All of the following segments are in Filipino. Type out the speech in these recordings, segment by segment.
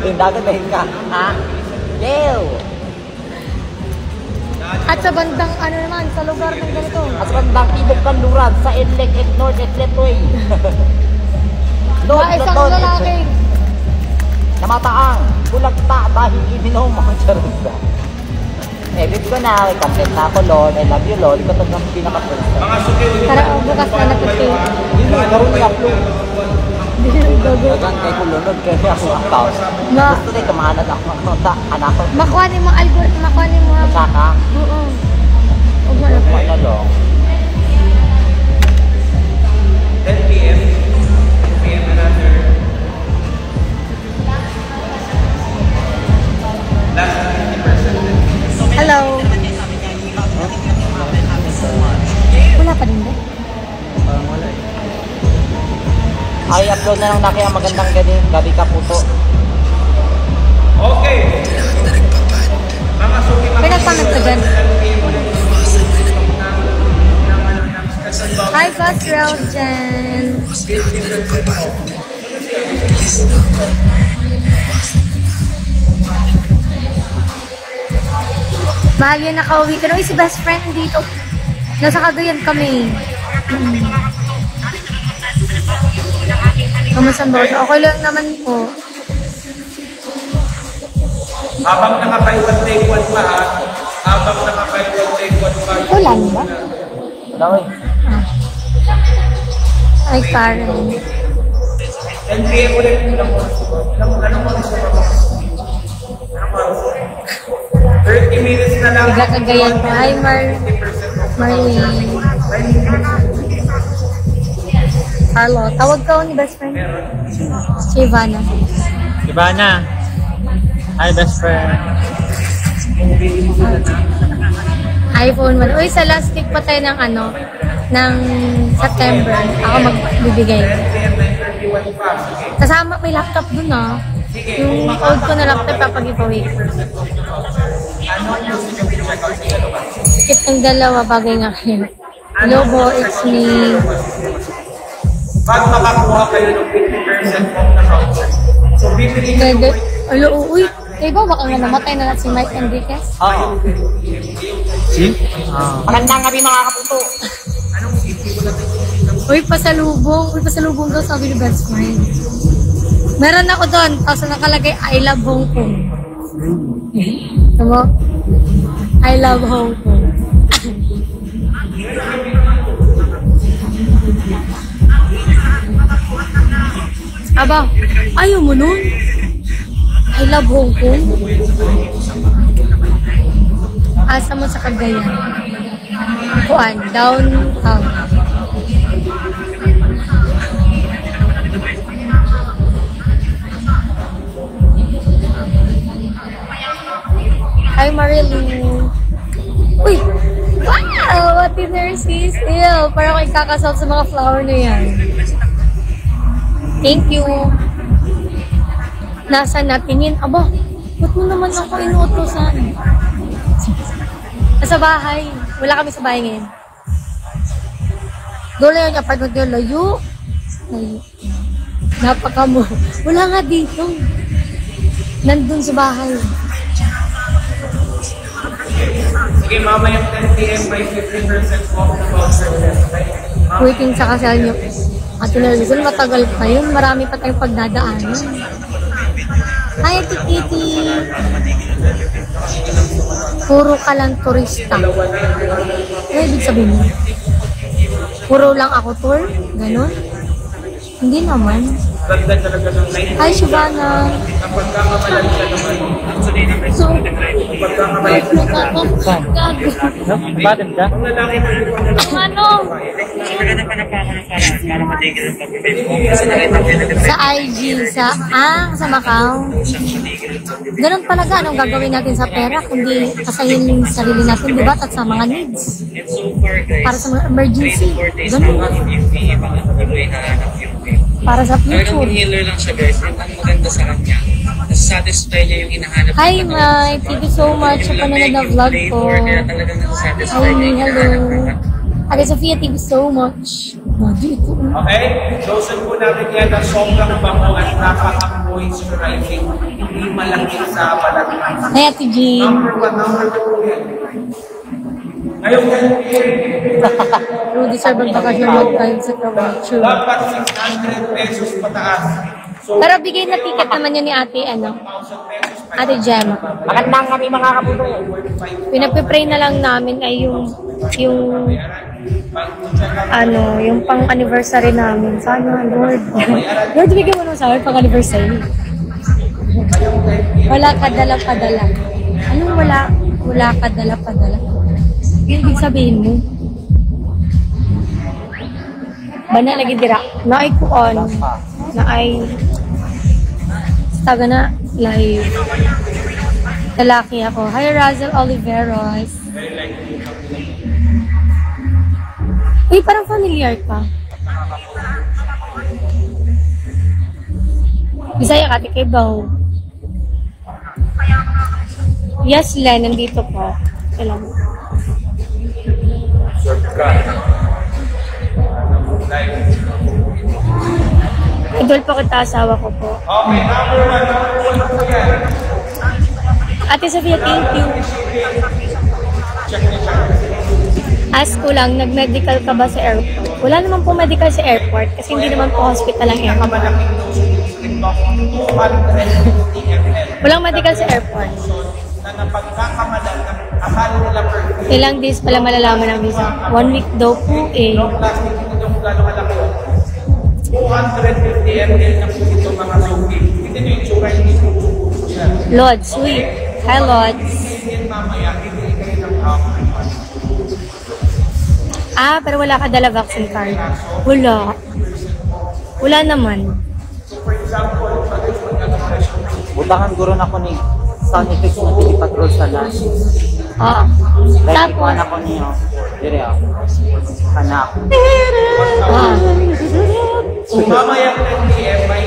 Yung dagat dahil ka. Ha? Leo! At sa bandang ano naman, sa lugar ng ganito. At sa bandang Tibok Kanluran, sa Edlek at North Edlek Way. Isang lalaki. Namataang, bulagta dahil iminom mga charusa. Bib ko na, kapit na ako, Lord. I love you, Lord. Ikaw talagang pinaka-first. Tara, bukas na napipin. Hindi, karoon niya upload. Dagan kay kulunod, kaya ako account. Gusto rin, kamahanad ako. Anak ko. Makuha mo algorithm, makuha mo. Saka? Oo. Huwag mo na lang. 10 p.m. 10 p.m. another. Last 50%. Hello. Wala pa din ba? Wala eh. Ay, upload na lang na kaya magandang gabi ka puto. Okay. Mga suki mga Pinagpamit ka dyan. Hi, Fast Rail Jen. Mahal yun nakauwi. Pero si best friend dito. Nasa Cagayan kami. Kamusta ba? Okay lang naman po. habang naka-buy one take one pa ha. Habang naka-buy one take one pa. Ulan ba? Wala eh. Ay, Karen. 10 p.m. ulit. Anong oras na ba? 30 minutes na lang. Bigla Cagayan ko. Hi, Marlene. Carlo. Tawag ka ni best friend? Si Ivana. Ivana. Hi, best friend. iPhone 1. Uy, sa last week pa tayo ng ano, ng September. Ako magbibigay. Kasama, may laptop dun ah. Yung old ko na laptop, papag-giveaway. Skip ng dalawa, bagay nga kayo. Hello, Bo, it's me. Pag makakuha kayo ng 50% off na voucher. So, bibili kayo. Alo, uy. Kayo ba baka nga namatay na si Mike Enriquez? Oo. Si? Magandang gabi mga kaputo. Uy, pasalubong. Uy, pasalubong daw sabi ni best friend. Meron ako doon. Tapos nakalagay, I love Hong Kong. Tama? I love Hong Kong. Aba, ayaw mo nun? I love Hong Kong. Asa mo sa Cagayan? Kuan, downtown. Hi, Marilyn. Uy! Wow! What is Narcisse? Ew! Parang ako ikakasal sa mga flower na yan. Thank you. Nasa natingin? Aba, ba't mo naman ako inuutosan? Sa bahay. Wala kami sa bahay ngayon. Doon lang yung apartment nyo. Layo. Layo. Napaka mo. Wala nga dito. Nandun sa bahay. Sige, mamaya 10 p.m. may 50% off na voucher. Waiting sa kasal nyo. At Rizal, matagal pa yun. Marami pa tayong pagdadaanan. Hi, Kitty. Puro ka lang turista. Ano ibig sabihin mo? Puro lang ako tour? Ganon? Hindi naman. Ganda talaga ng light. Hi, Shivana. Kapag kakamalan ka naman. So, Kapag kakamalan ka naman. gago. No? Bottom ka? Ang lalaki na ito na lang. Ano? Sa IG, sa Macau. Ganun talaga, anong gagawin natin sa pera kundi kasayin yung sarili natin, di ba? At sa mga needs. Para sa mga emergency. Ganun. Para sa future. Healer lang siya guys. Yung ang maganda sa kanya. Nasasatisfy niya yung hinahanap. Hi Mike, thank you so much sa panonood na vlog ko. Kaya talagang nasasatisfy Hi, niya yung hello. hinahanap. Ate Sofia, thank you so much. Madi ito. Okay? Lotion po natin yan na sobrang bango at napaka-moisturizing. Hindi malaki sa balat ng Hey, Ate Jean. number 2 po yan. Ngayon, True, deserve ang bakasyon mo time sa trabaho. True. dapat 600 pesos pataas. So, Pero bigay na ticket naman yun ni Ate, ano? 1,000 pesos pa. Ate Gemma. Magandang kami mga kapuso. Pinapipray na lang namin ay yung yung pang-anniversary namin. Sana, Lord. Lord, bigyan mo naman sa akin pang-anniversary. Wala kadala-padala. Anong wala? Wala kadala-padala. Yung ibig sabihin mo. Bana lagi dira. Naay kuon. Naay taga na live. Lalaki ako. Hi, Razel Oliveros. Uy, parang familiar ka. Bisaya ka, kay Bao. Yes, Len, nandito po. Kailan mo? Idol po kita, asawa ko po. Okay, number 1 po yan. Ate Sofia, thank you. Ask ko lang, nag-medical ka ba sa airport? Wala naman po medical sa airport kasi hindi naman po hospital ang airport. Malaking dosage ng 250 ml. Walang medical sa airport. Na napagkakamalan ng akala nila per day. Ilang days pala malalaman ang visa? 1 week daw po eh. Long plastic ito yung gano'ng kalaki. 250 ml na po ito mga suki. Hindi nyo yung tsura, hindi po siya. Lods, sweet. Hi, Lods. Yan mamaya, hindi kayo ng Ah, pero wala ka dala vaccine card. Wala. Wala naman. Butangan guro na ko ni sound effects na TV Patrol sa lunch. Ah. Like, Tapos, ikuha na ko niyo. Dire ako. Kana ako. ah. So mamaya 10 p.m. may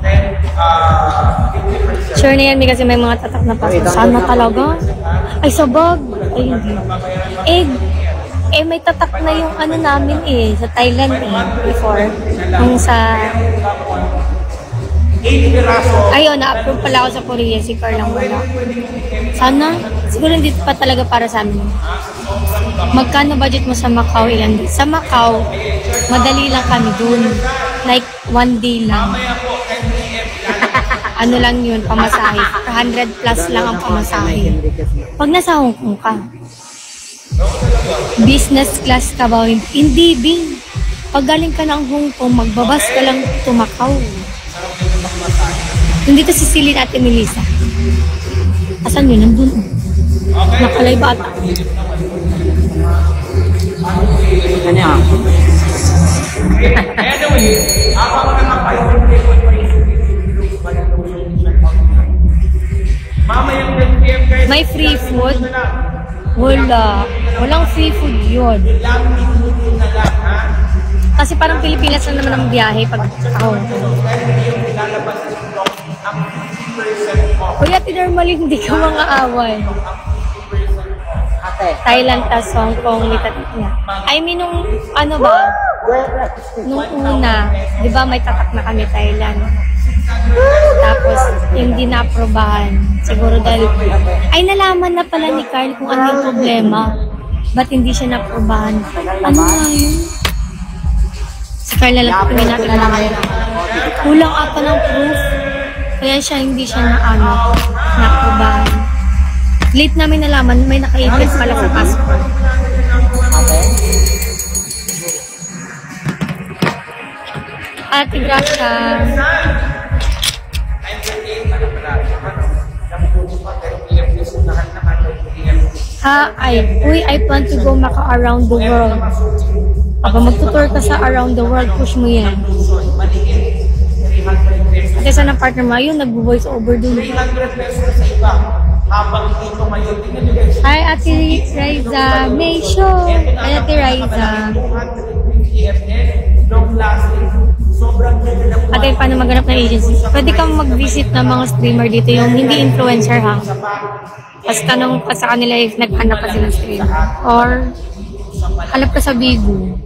then 50%. Sure na yan, may kasi may mga tatak na pasok. Sana talaga? Ay, sabag. Ay, hindi. May tatak na yung ano namin sa Thailand before. Yung sa... 8 piraso. Ayun, na-approve pala ako sa Korea. Si Carl lang wala. Sana, siguro hindi pa talaga para sa amin. Magkano budget mo sa Macau? Ilan? Sa Macau, madali lang kami dun. Like, 1 day lang. Ano lang yun, pamasahe. 100 plus lang ang pamasahe. Pag nasa Hong Kong ka, business class ka ba? Hindi, Bing. Pag galing ka ng Hong Kong, magbabas ka lang to Macau. Nandito si Celine at Melissa. Asan yun? Nandun. Nakalay ba ata? Ano yan? Anyway, habang nakapayong mamaya 10 p.m. guys. May free food? Wala. Walang free food yun. Kasi parang Pilipinas lang naman ang biyahe pag Hong Kong. Kuya, normally hindi ka mga away. Ate. Thailand tas Hong Kong may tatak niya. I mean, nung ano ba? Nung una, di ba may tatak na kami Thailand. Tapos, hindi na-aprobahan. Siguro dahil, ay nalaman na pala ni Carl kung ano yung problema. Ba't hindi siya na-aprobahan? Ano nga yun? Si Carl na lang po natin. Kulang ata ng proof. Kaya siya hindi siya na-aprobahan. Late namin nalaman, may nakaipit pala sa passport. Ate Gracia. I plan to go Macau around the world. Kapag magtutour ka sa around the world, push mo yan. At isa ng partner mo, ayun, nag-voice over dun. 300 pesos sa iba. Habang dito ngayon, tingnan nyo guys. Hi, Ate Raiza. May show. Hi, Ate Raiza. 250 ml, long lasting. Sobrang ganda lang. Ate, paano maghanap ng agency? Pwede kang mag-visit ng mga streamer dito, yung hindi influencer ha. Tapos tanong ka sa kanila if naghanap pa sila ng streamer. Or, halap ka sa Bigo.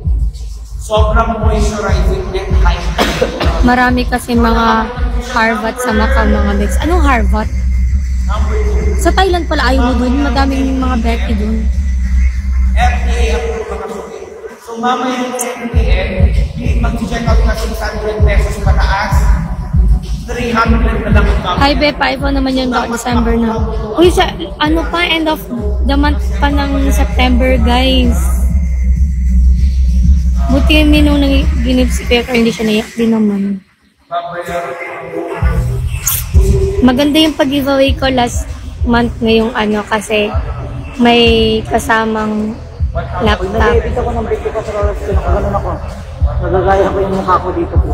Sobrang moisturizing and hydrating. Marami kasi mga Harvard sa Macau, mga Bex. Anong Harvard? Sa Thailand pala ayaw mo dun. Madaming mga Becky dun. FDA approved mga suki. So mamaya yung FDA, mag-check out na 600 pesos pataas. 300 na lang ang Hi, Be. Pa-iPhone naman yun baka December na. Uy, sa, ano pa, end of the month pa ng September, guys. Buti yun nung naginip si Peter, hindi siya naiyak din naman. Maganda yung pag-giveaway ko last month ngayong ano kasi may kasamang laptop. Nag-edit ako ng 24 hours ko. Nakaganon ako. Nagagaya ko yung mukha ko dito po.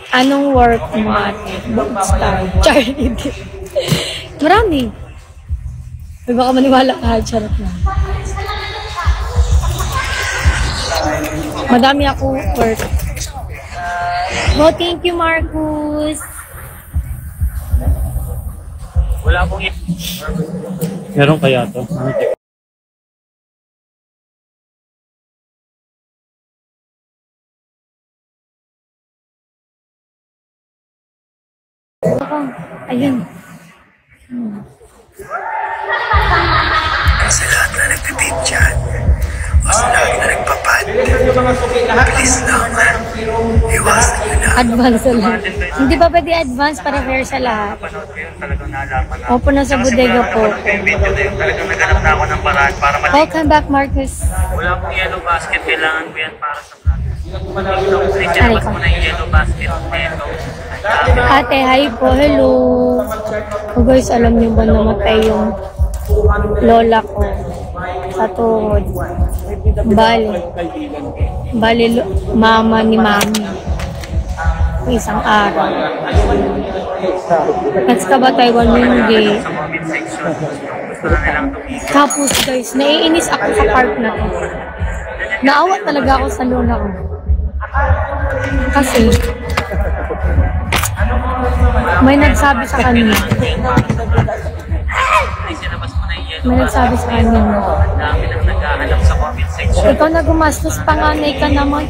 Anong work mo ate? Bookstore. Charlie. Marami. Ay, baka maniwala ka. Charot na. Madami ako work. Oh, thank you, Marcus. Wala pong meron kaya to? Ayun. Sa lahat na nagpipit dyan, o sa lahat na nagpapad, please lang, iwasan nyo na. Advance lang. Hindi ba pwede advance para fair sa lahat? Panood ko yun, talagang nalaman na. Opo na sa bodega po. Yung video na yun, talagang naghanap na ako ng paraan para Welcome back, Marcus. Wala pong yellow basket, kailangan ko yan para sa vlog. Sinabas mo na yung yellow basket. Ito. Ate, hi po. Hello. Oh guys, alam niyo ba namatay yung lola ko sa tuhod? Bali, mama ni mami. Isang araw. Nats ka ba Taiwan hindi? Sa comment section, gusto na nilang tumigil. Tapos guys, naiinis ako sa park na to. Naawa talaga ako sa lola ko. Kasi, may nagsabi sa kanya. Sinabas mo na yung yellow May nagsabi sa kanya. Ang dami nang naghahanap sa comment section. Ikaw na gumastos, panganay ka naman.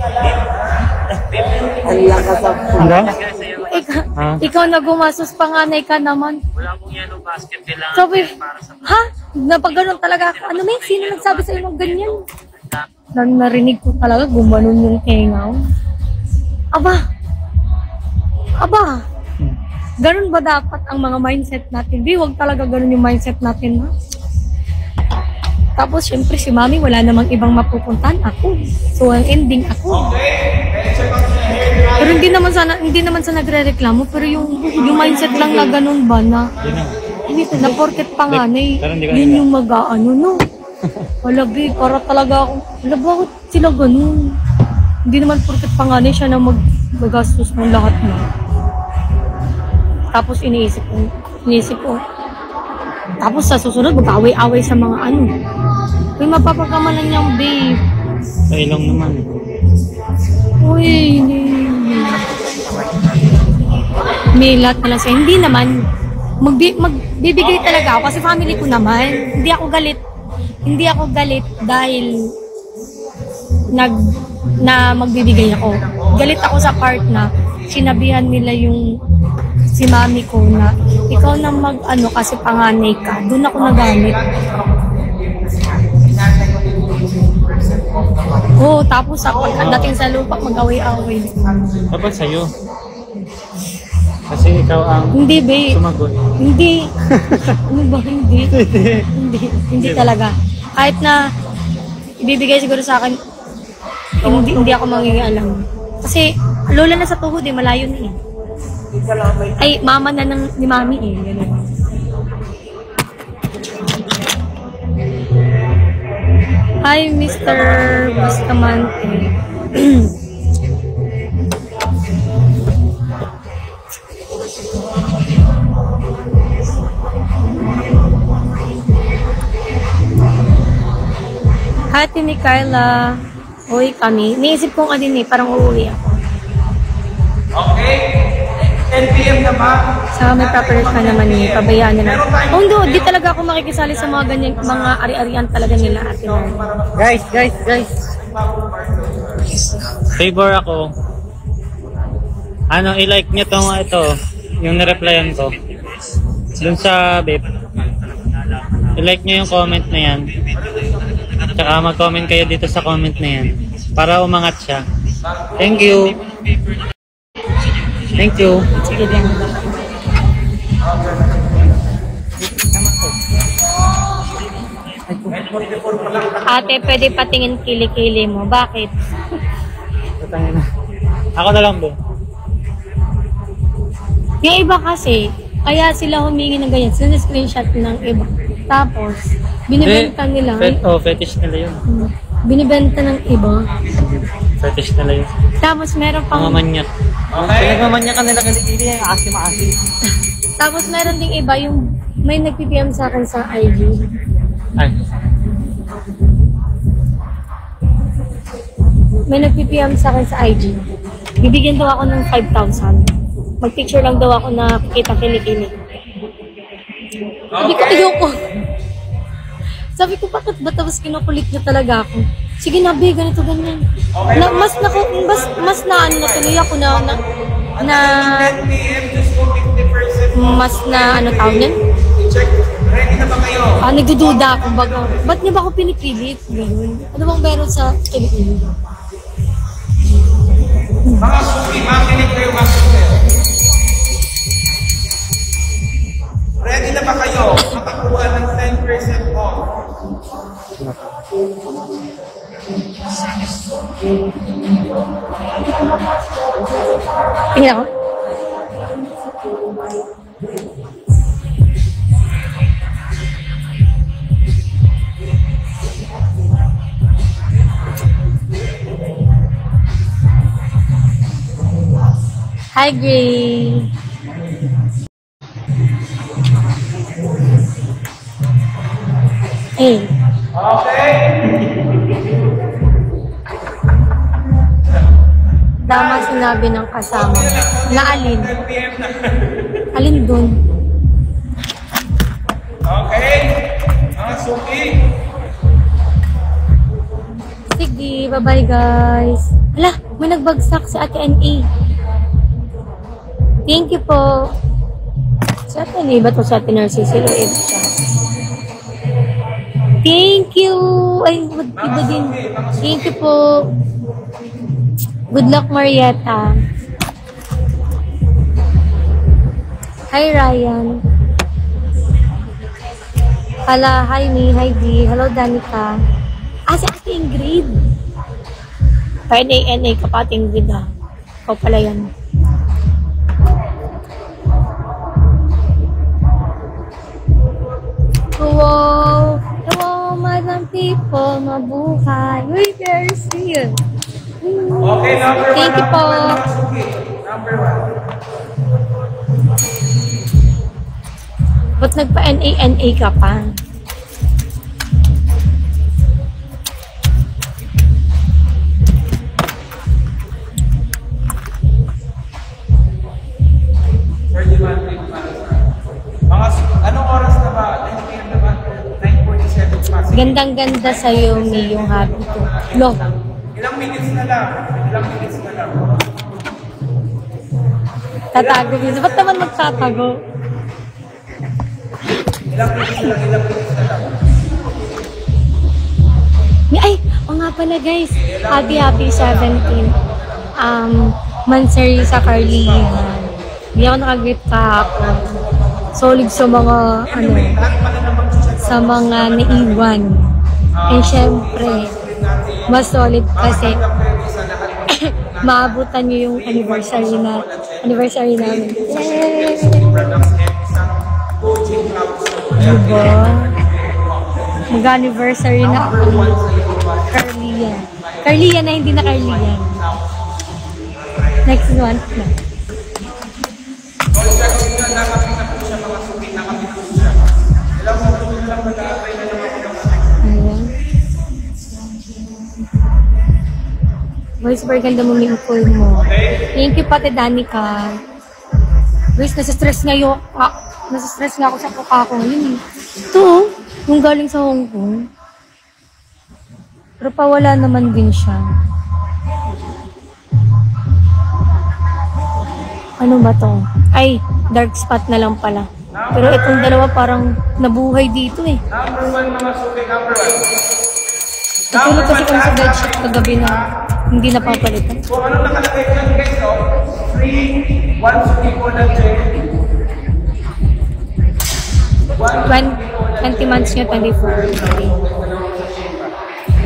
Aliyan ka sa Ano? Ikaw na gumastos, panganay ka naman. Wala pong yellow basket, kailangan Sabi, yan para sa vlog. ha? Napagano'n talaga ako. Ano may? Sino nagsabi sa'yo ng ganyan? Narinig ko talaga, gumanon yung tengaw. Aba! Aba! Ganun ba dapat ang mga mindset natin? Di, wag talaga ganun yung mindset natin, ha? Tapos, syempre, si Mami, wala namang ibang mapupuntahan. Ako. So, ang ending, ako. Pero hindi naman sa nagre-reklamo, pero yung mindset lang na ganun ba na, na porket panganay, yun yung mag-aano, no? Wala, be, para talaga ako, wala, bakit sila ganun? Hindi naman porket panganay siya na magagastos ng lahat na. Tapos iniisip ko. Tapos sa susunod, mag-away-away sa mga ano. Uy, mapapagkamalan niyang babe. Ay lang naman. Uy, hindi. May lahat na lang siya. Hindi naman. Magbibigay talaga ako kasi family ko naman. Hindi ako galit dahil na magbibigay ako. Galit ako sa part na sinabihan nila yung si mami ko na ikaw na mag-ano kasi panganay ka. Doon ako nagalit. Oo, tapos sa pagdating sa lupa, mag-away-away. Dapat sa'yo. Kasi ikaw ang Hindi, babe. sumagot. Hindi. Ano ba? Hindi. Hindi talaga. Kahit na ibibigay siguro sa akin, hindi ako mangingialam. Kasi lola na sa tuhod eh, malayo na eh. Ay, mama na ni mami eh. Ganun. Hi, Mr. Bustamante. Hati ni Carla. Uy, kami. Niisip ko nga din eh, parang uuwi ako. Okay? 10 p.m. naman. Sa may proper ka naman eh, pabayaan nila. Oh, hindi, di talaga ako makikisali sa mga ganyan, mga ari-arian talaga nila ate. Guys. Favor ako. Ano, i-like nyo tong ito, yung nireplyan ko. Dun sa babe. I-like nyo yung comment na yan. Tsaka mag-comment kayo dito sa comment na yan. Para umangat siya. Thank you. Thank you. Sige din. Ate, pwede patingin kili-kili mo. Bakit? Ako na lang, bo. Yung iba kasi, kaya sila humingi ng ganyan. Sila screenshot ng iba. Tapos, binibenta nila. Fetish nila yun. Binibenta ng iba. Fetish nila yun. Tapos, meron pang... Mamanyak. Pinagmamanyak ka nila kilikili. Asim-asim. Tapos, meron ding iba yung may nag-PPM sa akin sa IG. Ay. May nag-PPM sa akin sa IG. Bibigyan daw ako ng 5,000. Mag-picture lang daw ako na kita kilikili. Sabi ko, ayoko. Sabi ko, bakit ba tapos kinukulit niya talaga ako? Sige na, be, ganito, ganyan. Mas na ano na tuloy ako mas na ano tawag niyan? Check. Ready na ba kayo? Nagdududa ako baga. Ba't niya ba ako pinipilit? Ganun. Ano bang meron sa kilikili? Mga suki, makinig kayo, mga suki. Ready na ba kayo? Makakuha ng 10% off. Tingnan ako. Hi, Gray. Hey. Okay? Tama sinabi ng kasama. Na alin? 10 p.m. na. Alin dun? Okay? Mga suki. Sige, bye-bye guys. Hala, may nagbagsak si Ate N.A. Thank you po. Si Ate N.A. ba ito sa Ate Narcisse? Siluid siya. Thank you! Ay, iba din. Thank you po. Good luck, Marietta. Hi, Ryan. Hala, hi me, hi D. Hello, Danica. Si Ate Ingrid. N.A. ka pa, Ate Ingrid ha. Ikaw pala yan. Wow! Hello, madam people, mabuhay. Uy, Garcia. Okay, number 1. Thank you po. Mga suki. Number 1. Ba't nagpa-NA ka pa? Anong oras na ba? 10 p.m. na ba? 9:47 pa. Gandang-ganda sa'yo, May, yung hobby ko. Lo, Ilang minutes na lang. tatago dito. Ba't naman magtatago? Ilang minutes na lang. Ay, o nga pala guys. Happy 17. Mansari sa Carlia. Hindi ako nakag-greet kahapon. Solid sa mga, sa mga naiwan. And syempre, mas solid kasi maabutan nyo yung anniversary namin. Yay! Diba? Mag-anniversary na ako. Carlian. Carlian na hindi na Carlian. Next one na. Ayan. Boys, super ganda mo yung pool mo. Thank you, Pate Danica. Guys, nasa-stress nga ako sa kuka ko ngayon eh. Ito, yung galing sa Hong Kong. Pero pawala naman din siya. Ano ba to? Ay, dark spot na lang pala. Pero itong dalawa parang nabuhay dito eh. Number 1 mga suki, number 1. Natulog kasi kami sa bedsheet kagabi na hindi napapalitan. Kung ano nakalagay dyan guys, no? 3, 1 suki po na check. 20 months niya, 24. Okay.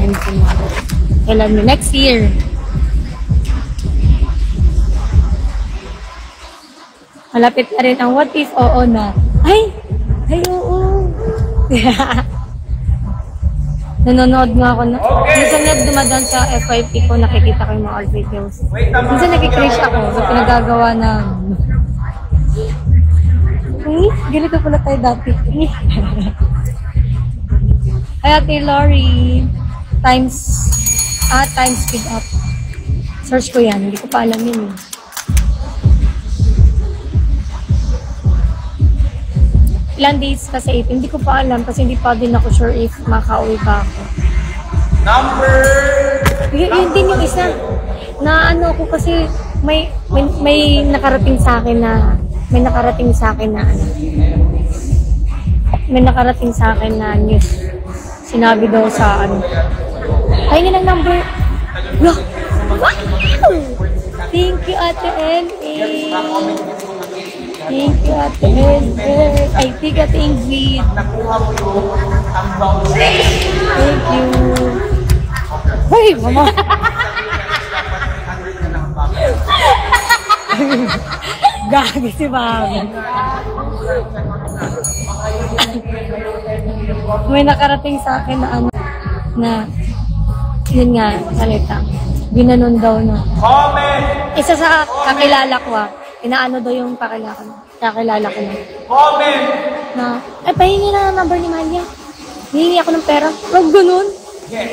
20 months. Kailan mo? Next year. Malapit na rin ang what if, oo na. Ay, oo. Nanonood nga ako na. Minsan nga dumadaan sa FYP ko, nakikita ko yung mga old videos. Minsan nakikrish ako sa pinagagawa na. Ganito pala tayo dati. Ay, Ate Lori. Time speed up. Search ko yan. Hindi ko pa alam yun eh. Ilang days kasi 8. Hindi ko pa alam kasi hindi pa din ako sure if makauwi pa ako. Number... Yun din yung isa. Na ano ko kasi may nakarating sa akin na may nakarating sa akin na news. Sinabi daw sa ano. Ay, nilang number. Wow! Thank you, Ate N.A. Thank you, Ate N.A. Ay, thank you, Ate Ingrid. Thank you. Hey, mama. Gagi si Mami. May nakarating sa akin na ano, na, yun nga, salita. Ginanon daw na. Comment! Isa sa kakilala ko inaano daw yung kakilala ko na. Comment! Na, ay, pahingi na ang number ni Malia. Hihingi ako ng pera. Huwag ganun.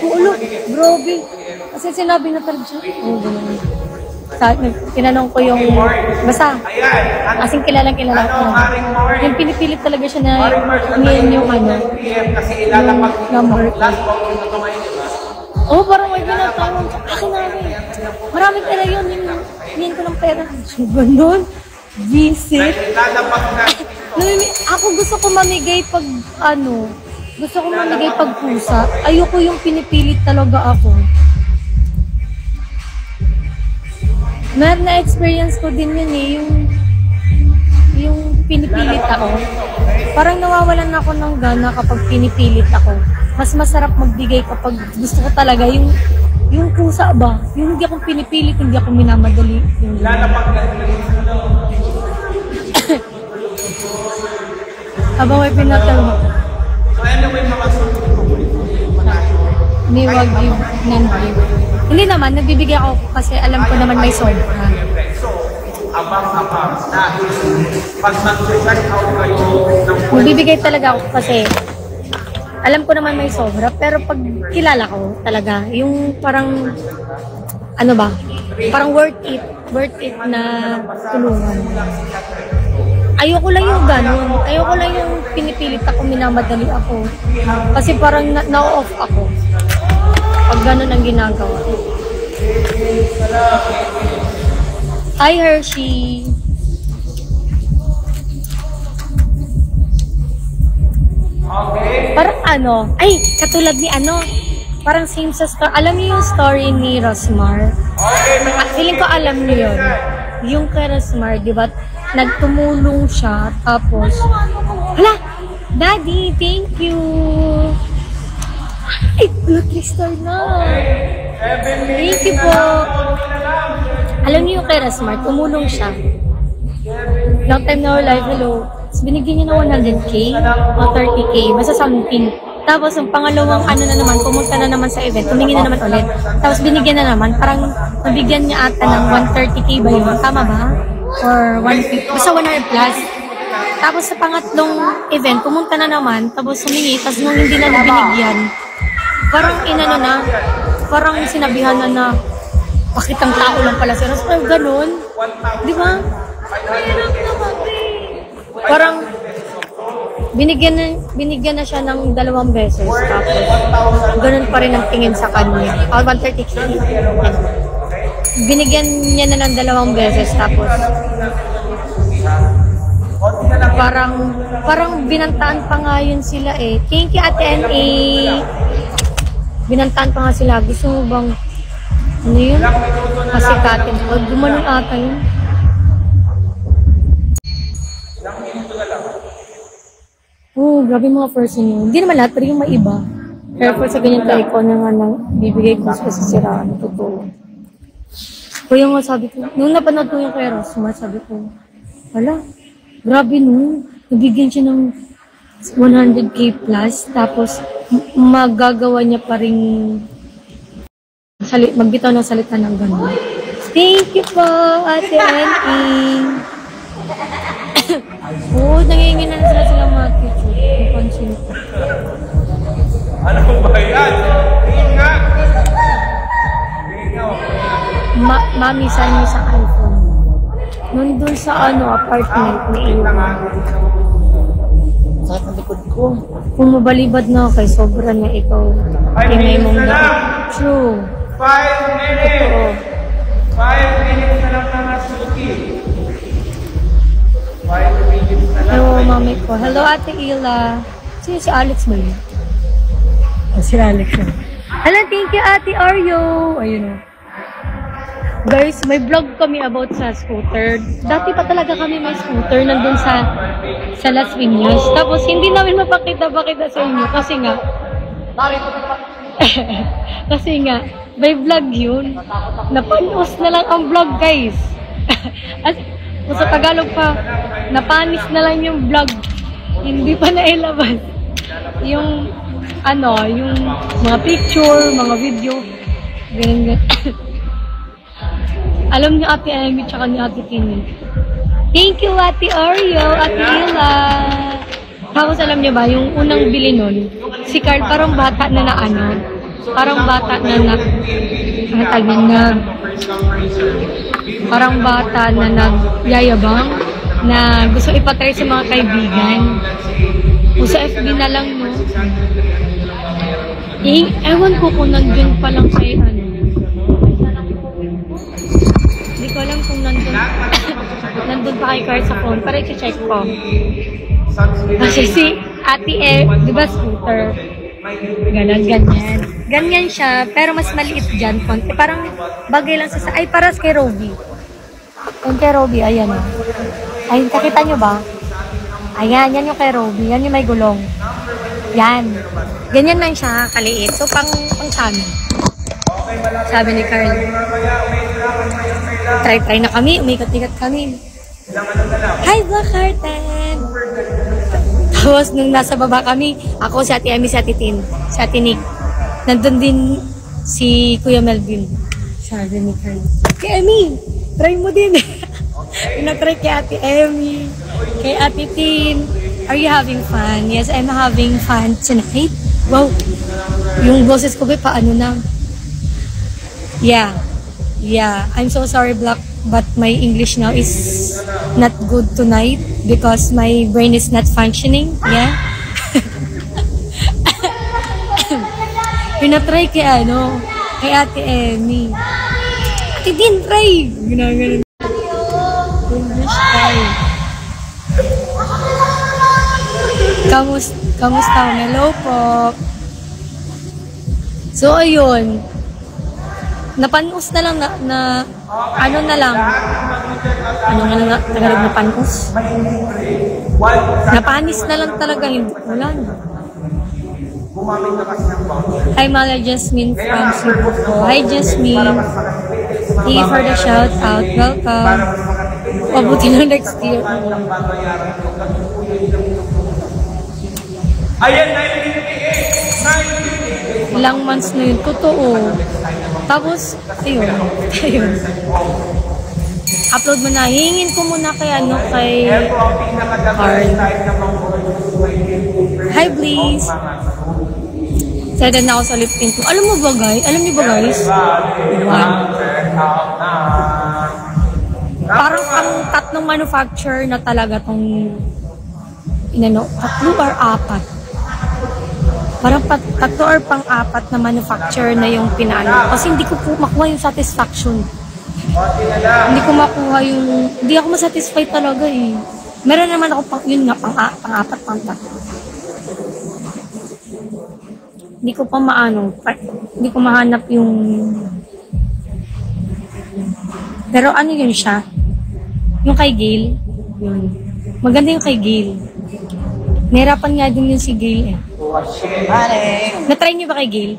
Ulo, grabe. Kasi sinabi na talaga siya. Oo, ganun. Tinanong ko yung, basta, kasing kilalang ko. Yung pinipilit talaga siya na hingin yung ano, yung number. Oo, parang may pinatawag sa akin namin. Maraming pera yun, hingin ko ng pera. So, ganun. Visit. Ako gusto ko mamigay pag, gusto ko mamigay pag pusa. Ayoko yung pinipilit talaga ako. Na-experience ko din yun eh, yung pinipilit ako. Parang nawawalan ako ng gana kapag pinipilit ako. Mas masarap magbigay kapag gusto ko talaga yung pusa ba? Yung hindi ako pinipilit, hindi ako minamadali. Habang may pinatanong. May wag give, non-give. Hindi naman, nagbibigay ako kasi alam ko naman may sobra. Nagbibigay talaga ako kasi alam ko naman may sobra, pero pag kilala ko talaga, yung parang, ano ba, parang worth it na tulungan. Ayoko lang yung ganun. Ayoko lang yung pinipilit ako, minamadali ako. Kasi parang na-off ako. Pag ganun ang ginagawa. Hi, Hershey. Parang katulad ni parang same sa story. Alam niyo yung story ni Rosmar? Feeling ko alam niyo yun. Yung kay Rosmar, di ba? Nagtumulong siya, tapos, hala, Daddy, thank you. Ay, lucky star na. Thank you po. Alam niyo yung kay Rosmar, tumulong siya. Long time na live, hello. Tapos binigyan niya na 100k o 30k, basta something. Tapos yung pangalawang na naman, pumunta na naman sa event, tumingin na naman ulit. Tapos binigyan na naman, parang nabigyan niya ata ng 130k ba yun? Tama ba? Or 150, basta 100 plus. Tapos sa pangatlong event, pumunta na naman, tapos humingi, tapos nung hindi na nabinigyan, parang parang sinabihan na bakit ang tao lang pala si Ross? Parang ganun. Di ba? Mahirap naman. Parang binigyan na siya ng 2 beses. Tapos, ganun pa rin ang tingin sa kanya. 130K. Binigyan niya na ng 2 beses. Tapos, parang binantaan pa nga yun sila eh. Thank you, Ate N.A. Binantaan pa nga sila. Gusto mo bang, ano yun? Pasikatin. Huwag gumanon ata yun. Oh, grabe mga person yun. Hindi naman lahat, pero yung may iba. Pero for sa ganyan tayo ko na nga nang bibigay ko sa sisiraan. Totoo. Kaya nga sabi ko, nung napanood ko yung kay Ross, sabi ko, wala, grabe nun. Nabigyan siya ng 100K plus, tapos magagawa niya pa rin magbitaw ng salita ng gano'n. Thank you po, Ate Annie. Oo, nangihingi na sila mga teacher. Napansin ko. Ano ba yan? Tingin nga. Mami, saan niyo sa iPhone? Nandun sa apartment ni Iwan. Sakit ang likod ko. Kung mabalibad na kay sobra na ikaw. Tingay mong dapat. True. 5 minutes. Oo. 5 minutes na lang na Suki. 5 minutes na lang. Hello, mami ko. Hello, Ate Ila. Sino si Alex ba yun? Si Alex yun. Hello, thank you, Ate Aryo. Ayun o. Guys, may vlog kami about sa scooter. Dati pa talaga kami may scooter nandun sa Las Piñas. Tapos hindi namin mapakita-pakita sa inyo kasi nga kasi nga may vlog yun. Napanos na lang ang vlog, guys. At kung sa Tagalog pa, napanis na lang yung vlog. Hindi pa nailabas. Yung yung mga picture, mga video. Ganyan. Alam niyo Ate Amy tsaka ni Ate Tini. Thank you, Ate Oreo, Ate Ila. Tapos alam niyo ba, yung unang bili nun, si Carl parang bata na parang bata na parang bata na nagyayabang na gusto ipatry sa mga kaibigan. O sa FB na lang, no? Ewan ko kung nandun pa lang kay Hindi ko alam kung nandun pa kay Carl sa phone. Para i-check ko. Kasi si Ate di ba scooter? Ganyan. Ganyan siya, pero mas maliit dyan. Parang bagay lang sa ay paras kay Roby. Yung kay Roby, ayan o. Ay, kakita nyo ba? Ayan, yan yung kay Roby. Yan yung may gulong. Yan. Ganyan lang siya, kaliit. So, pang sabi. Sabi ni Carl. Try na kami. Umikot-ikot kami. Hi, Black Hearted! Tapos, nung nasa baba kami, ako, si Ate Amy, si Ate Tin, si Ate Nick. Nandun din si Kuya Melvin. Sabi ni Carl. Kay Amy, try mo din. Pinatry kay Ate Amy, kay Ate Tin. Are you having fun? Yes, I'm having fun tonight. Wow! Yung boses ko ba, paano na? Yeah. I'm so sorry, Black, but my English now is not good tonight because my brain is not functioning. Yeah. Pinatry kay kay Ate Amy. Ate Tin, try! Ganun. English try. Kamusta? Hello po. So, ayun. Napanus na lang ano na lang. Ano nga na Tagalog na panus? Napanis na lang talaga. Wala na. Hi, Mala Jasmine from Cebu. Hi, Jasmine. Thank you for the shout out. Welcome. Mabuti na next year. Ayan, 9:58. Ilang months na yun. Totoo. Tapos, ayun. Upload mo na. Hingin ko muna kay Carl. Hi, please. Sada na ako sa lip tint. Alam niyo ba, guys? Parang ang tatlong manufacturer na talaga tong inano, 3 or 4. Parang 3 or pang-4 na manufacturer na yung pinalo. Kasi hindi ko po makuha yung satisfaction. Hindi ko makuha yung, hindi ako masatisfy talaga eh. Meron naman ako yun nga, pang-4, pang-3. Hindi ko pa hindi ko mahanap yung, pero ano yun siya? Yung kay Gail, yun. Maganda yung kay Gail. Nahirapan nga din yun si Gail eh. Na-try niyo ba kay Gail?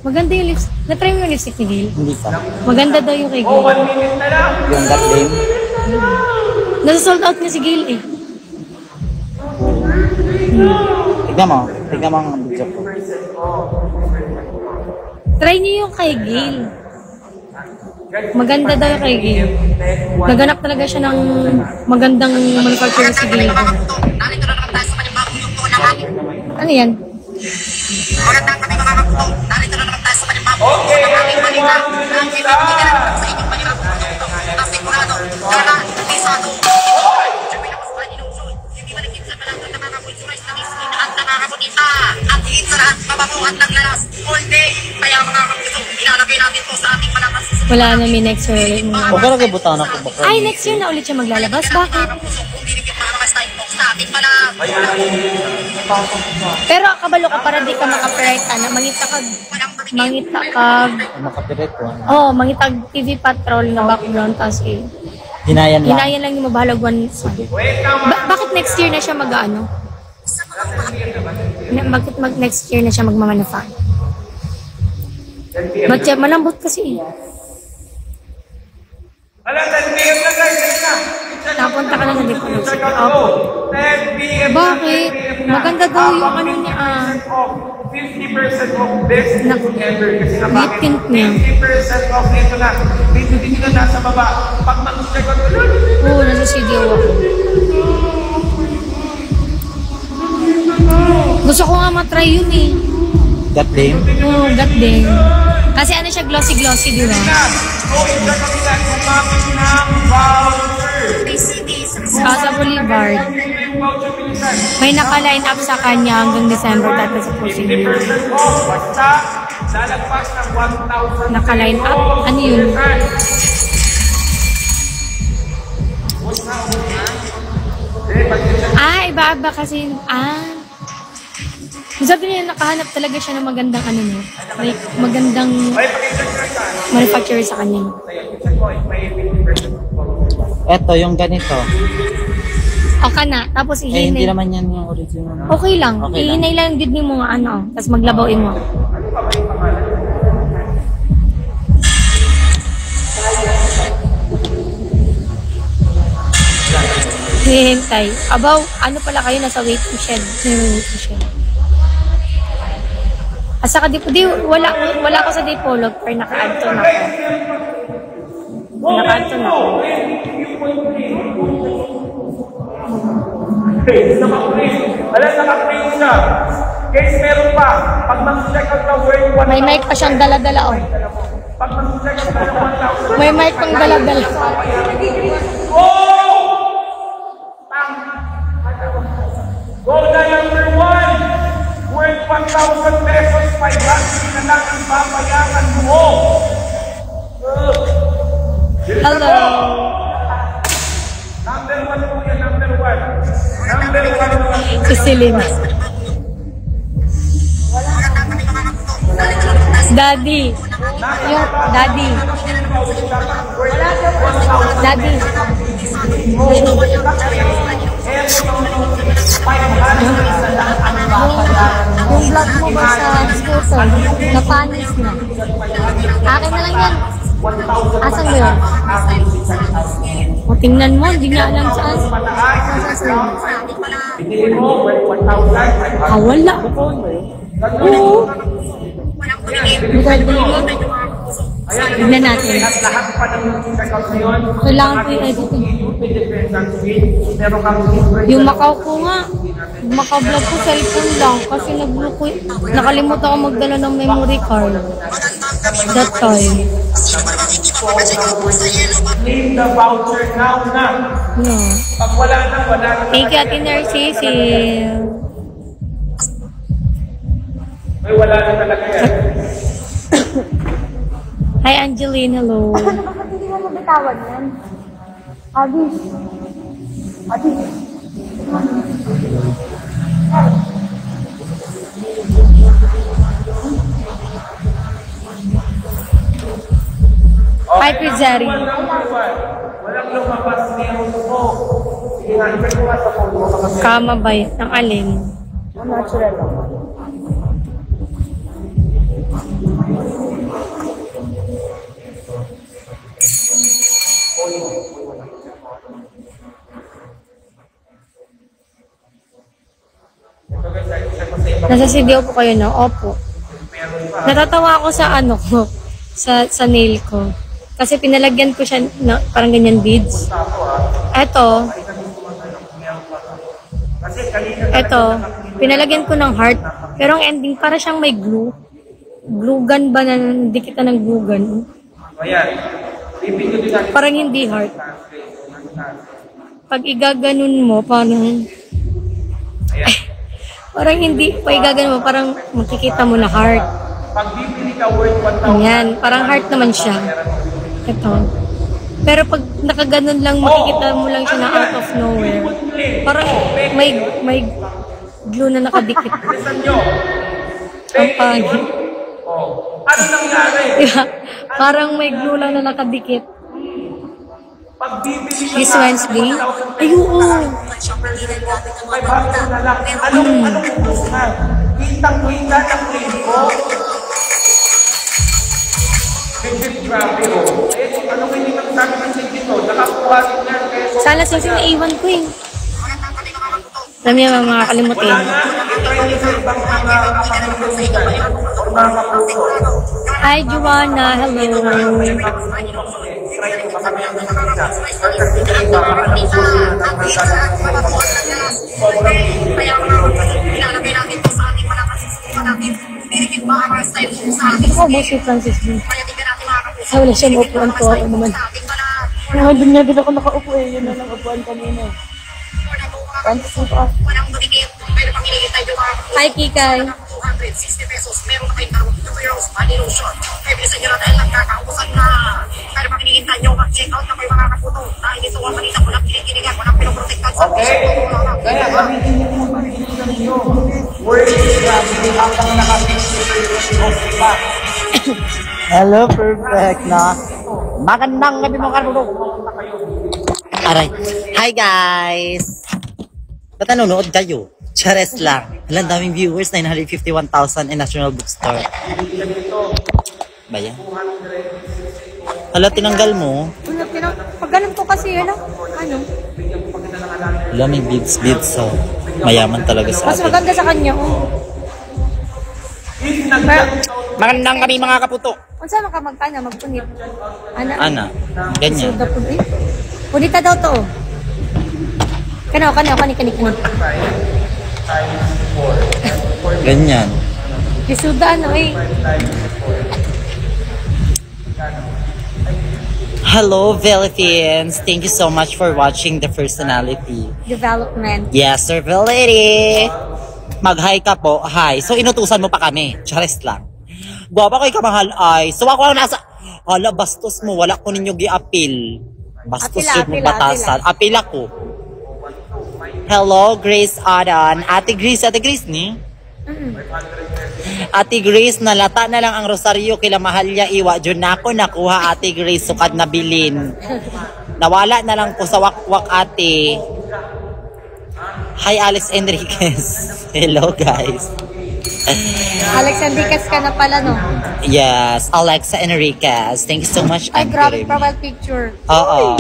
Maganda yung lipstick. Na-try mo yung lipstick ni Gail? Hindi pa. Maganda daw yung kay Gail. Yung that name. Nasa-sold out niya si Gail eh. Tignan mo ang video ko. Try niyo yung kay Gail. Maganda daw yung kay Gail. Naganap talaga siya ng magandang manufacturer si Gail. Ano yan? At higit sa lahat, mabango at naglalas all day. Kaya mga kapitong, ilalagay natin po sa ating malakas. Wala na may next year. O kaya nagbutan ako baka. Ay, next year na ulit siya maglalabas. Bakit? Pero kabalo ka para di ka makaprite na Makapirit ko. oh, mangitag TV Patrol na background tas eh. Hinayan lang. Hinayan lang yung mabalagwan. Bakit next year na siya mag-ano? Bakit next year na siya magmamanufacture? Malambot kasi eh. Alam, 10 p.m. na guys, na. Napunta ka na sa dito. 10 p.m. Bakit? Maganda daw yung ano niya 50% of best ever. Kasi na bakit? Tint niya. 50% off nito na. Dito din na nasa baba. Pag mag-check out, Oo, nasa CDO ako. Gusto ko nga matry yun eh. That name. Oo, that din. Kasi ano siya, glossy-glossy, di ba? Sa Boulevard. May naka-line up sa kanya hanggang December dati sa procedure. Naka-line up? Ano yun? Iba-iba kasi, sabi niya, nakahanap talaga siya ng magandang ano niya. Magandang manufacturer sa kanya. Eto, yung ganito. Okay na. Tapos Hindi ihinay. naman yan yung original. Okay lang. Okay lang. Ihinay lang yung good mo nga ano. Tapos maglabawin mo. Hihintay. Abaw, ano pala kayo nasa waiting shed. Waiting shed. Asa ka wala ko sa Dipolog pero naka-add to na ako. Naka-add to na ako. Alam, naka-print siya. Guys, meron pa. Pag mag-check out na worth 1,000. May mic pa siyang dala-dala oh. Pag mag-check out na 1,000. May mic pang dala-dala. Oh! Go na number 1. Worth 1,000 pesos. 500 na lang ang babayaran mo. Hello. Number 1 po yan, number 1. Number 1. Sisilin. Daddy. Yung daddy. Daddy. Yung vlog mo ba sa scooter? Napanis na. Akin na lang yan. Asan mo yun? O tingnan mo, hindi niya alam saan. Wala. Oo. Tignan natin. Kailangan ko yung editing. Yung Macau ko nga. Macau vlog ko, cellphone lang. Kasi nakalimutan ako magdala ng memory card. That time. Claim the voucher now na. No. Pag wala na, wala na. Thank you, Ate Narcisi. May wala na talaga yan. Hi, Angeline. Hello. Bakit hindi mo mabitawan yan? Abi. Abi. Hi, Pizzari. Walang lumabas meron po. Sige nga, ipag ko nga sa phone mo. Kama ba yun? Ang alin? Natural lang. Nasa CDO po kayo, no? Opo. Natatawa ako sa ano ko, sa nail ko. Kasi pinalagyan ko siya na parang ganyan beads. Eto, pinalagyan ko ng heart. Pero ang ending, para siyang may glue. Glue gun ba na dikitan ng glue gun? Ayan. Bibigyan din natin. Parang hindi heart. Pag igaganon mo, parang... parang hindi, pag igaganon mo, parang makikita mo na heart. Pag bibili ka worth 1,000. Ayan, parang heart naman siya. Ito. Pero pag nakaganon lang, makikita mo lang siya na out of nowhere. Parang may glue na nakadikit. Listen nyo. Ang pangit. Ano nangyari? Diba? Parang may glue lang na nakadikit. Pag bibili ka This Wednesday? Ay, oo. 500 na lang. Anong ubus na? Kitang-kita ng claim ko. Legit, grabe oh. Eh, anong hindi ka sabi ng legit oh? Nakakuha din yan. Sana sising naiwan ko eh. Alam niya mga makakalimutin. Wala na. I-try niyo sa ibang mga kapamilya or mga kapuso. Hi, Joanna. Hello. Oh, mo si Francis D. Ay, wala siya maupuan ko. Ako naman. Doon nga din ako nakaupo eh. Yun na lang upuan kanina. Francis D ko. Hi, Kikay. 260 pesos, meron na kayong tarong 2 euros, bali lotion. Kaya bilisan nyo na dahil nagkakaubusan na. Kaya pag hinihintay nyo, mag-check out na kayo mga kaputo. Dahil ito ang manita, walang kinikilingan, walang pinoprotektan sa Okay? Kaya gamitin niyo yung pag-ibig niyo. Words, grabe, hanggang naka-50 Hello, perfect na. Magandang gabi mga karbudo. Aray. Hi guys! Ba't nanonood kayo? Chares lang. Alam, daming viewers, 951,000 in National Bookstore. Ba yan? Hala, tinanggal mo. Pag ganun ko kasi, ano? Hala, may beads, so mayaman talaga sa Mas atin. maganda sa kanya, oh. Magandang kami mga kaputo. Kung saan makamagkana, magpunit. Ana, ganyan. Suda punit. Punita daw to, oh. Kani. Ganyan. Isuda, ano, eh. Hello, Philippines. Thank you so much for watching the personality. Development. Yes, Sir Valerie. Mag-hi ka po. Hi. So, inutusan mo pa kami. Chares lang. Guwapa ko'y kamahal ay. So, ako ang nasa... Hala, bastos mo. Wala ko ninyo gi-appeal. Bastos yun mo batasan. Appeal ako. Hello, Grace Adan. Ate Grace ni? Ate Grace, nalata na lang ang rosaryo kila Mahalya Iwa. Diyon na ako nakuha, Ate Grace, sukad na bilin. Nawala na lang ko sa wakwak, ate. Hi, Alex Enriquez. Hello, guys. Alex Enriquez ka na pala, no? Yes, Alexa Enriquez. Thank you so much. Ay, grabe profile picture. Oo.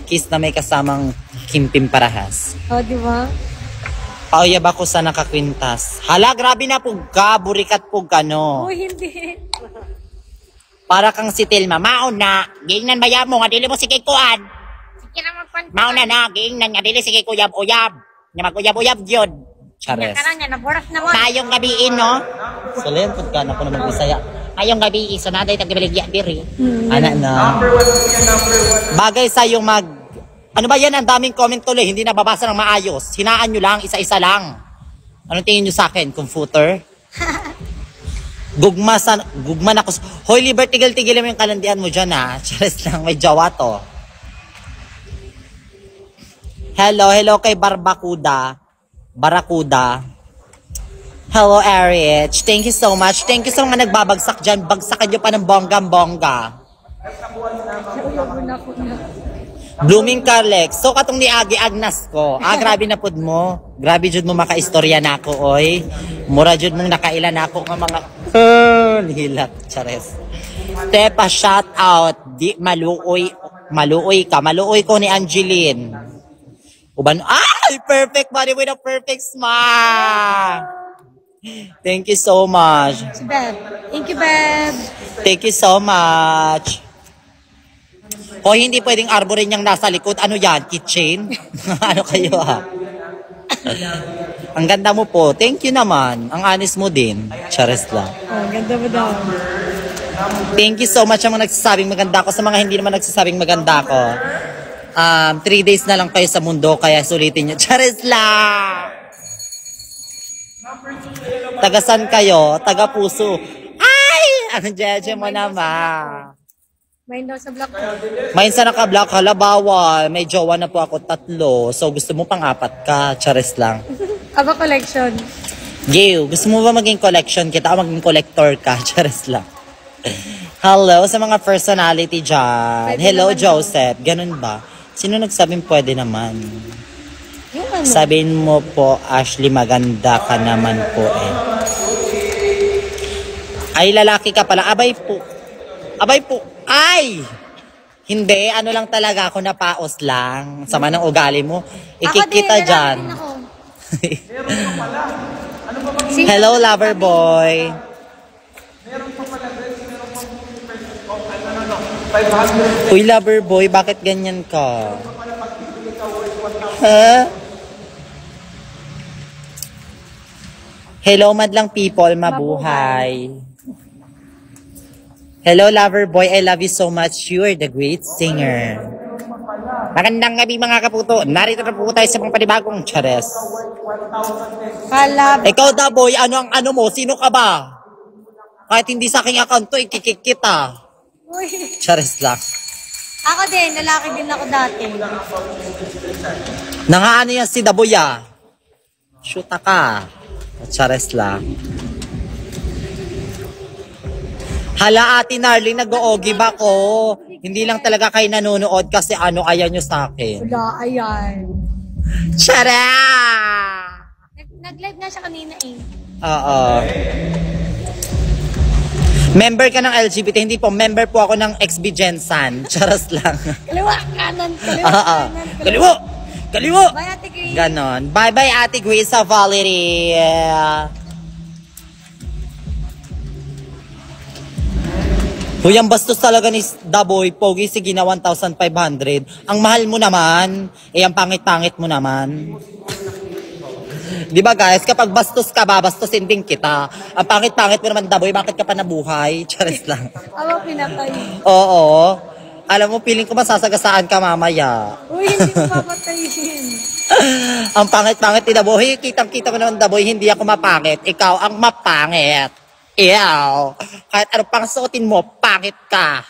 Kiss na may kasamang Kimpim Parahas. Oh, di ba? Pauyab ako sa nakakwintas. Hala, grabe na po ka. Burikat po ka, no? Uy, hindi. Para kang si Tilma. Mauna. Gingnan baya mo. Nga dili mo si Kikuan. Sige na magpanta. Mauna na. Gingnan nga dili si Kikuyab-uyab. Nga mag-uyab-uyab yun. Chares. Kaya niya, naburas naman. Tayong gabiin, no? So, layan po ka na po naman Bisaya. Ngayong gabi, isa na tayo tagbaligya diri. Ano na. Bagay sa yung ano ba yan? Ang daming comment tuloy. Hindi nababasa ng maayos. Hinaan nyo lang, isa-isa lang. Anong tingin nyo sa akin? Computer? Gugma na ako. Hoy, Liber, tigil-tigil mo yung kalandian mo dyan, ha? Charis lang, may jawa to. Hello kay Barakuda. Hello, Erich. Thank you so much. Thank you sa mga nagbabagsak dyan. Bagsakan nyo pa ng bonggang-bongga. Blooming Carlex. So, katong ni Agi Agnas ko. Grabe na pod mo. Grabe jud mo makaistorya na ako, oy. Mura jud mong nakaila na ako nga mga hilak. Chares. Tepa, shout out. Di, maluoy ka. Maluoy ko ni Angeline. Uban, perfect body with a perfect smile. Thank you so much. Si Beb. Thank you, Beb. Thank you so much. Hoy, hindi pwedeng arborin yung nasa likod. Ano yan? Kitchen? Ano kayo Ang ganda mo po. Thank you naman. Ang honest mo din. Charis lang. Oh, ganda mo daw. Thank you so much sa mga nagsasabing maganda ako. Sa mga hindi naman nagsasabing maganda ako. 3 days na lang kayo sa mundo, kaya sulitin nyo. Charis lang! Tagasan kayo? Taga puso. Ay! Ang jeje mo naman. Main daw sa block ko. Main sa naka-block, hala bawal. May jowa na po ako 3. So gusto mo pang 4 ka, charis lang. Aba collection. Gail, gusto mo ba maging collection kita o maging collector ka? Charis lang. Hello sa mga personality dyan. Hello Joseph, ganun ba? Sino nagsabing pwede naman? Yung ano? Sabihin mo po, Ashley, maganda ka naman po eh. Ay, lalaki ka pala. Abay po. Ay! Hindi, ano lang talaga ako, napaos lang. Sama ng ugali mo. Ikikita dyan. Hello, lover boy. Uy, lover boy, bakit ganyan ka? Ha? Hello, madlang people, mabuhay. Hello, lover boy. I love you so much. You are the great singer. Magandang gabi mga kaputo. Narito na po tayo sa mga panibagong Chares. Kalab. Ikaw da boy, ano ang ano mo? Sino ka ba? Kahit hindi sa aking account to, ikikik kita. Uy. Chares lang. Ako din, lalaki din ako dati. Nangaano yan si Daboy ah. Shoota ka. Chares lang. Hala, Ate Narling, nag-oogi ba ko? Hindi lang talaga kayo nanonood kasi ayaw nyo sa akin. Wala, ayan. Tara! Nag-live nga siya kanina eh. Oo. Member ka ng LGBT, hindi po. Member po ako ng XB Gensan. Charas lang. Kaliwa, kanan, kaliwa, kanan. Kaliwa! Bye, Ate Grace. Ganon. Bye-bye, Ate Grace sa Valerie. Uy, ang bastos talaga ni Daboy. Pogi, sige na 1,500. Ang mahal mo naman. Ang pangit-pangit mo naman. Di ba guys, kapag bastos ka, babastusin din kita. Ang pangit-pangit mo naman, Daboy, bakit ka pa nabuhay? Charis lang. Ako pinatay. Oo. Alam mo, feeling ko masasagasaan ka mamaya. Uy, hindi mo papatayin. Ang pangit-pangit ni Daboy. Kitang-kita mo naman, Daboy, hindi ako mapangit. Ikaw ang mapangit. Ew. Kahit ano pang suotin mo, pangit ka.